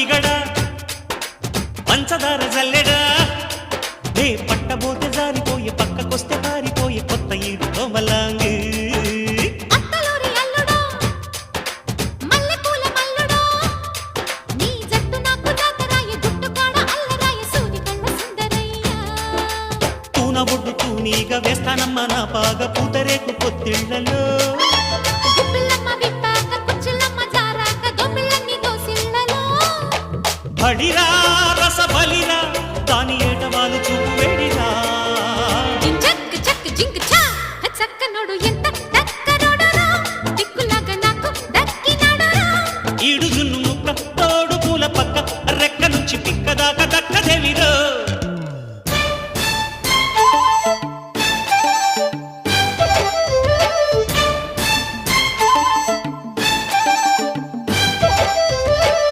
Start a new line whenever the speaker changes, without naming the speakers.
మీగడ పంచదార జల్లెడా నే పట్టబోతే జారిపోయే పక్కకొస్తే పారిపోయే కొత్త ఈడు కోమలాంగి ఒడ్డు తూనీగా వేస్తానమ్మా నా పాగ పూతరేకు పొత్తిళ్లలో బడిరా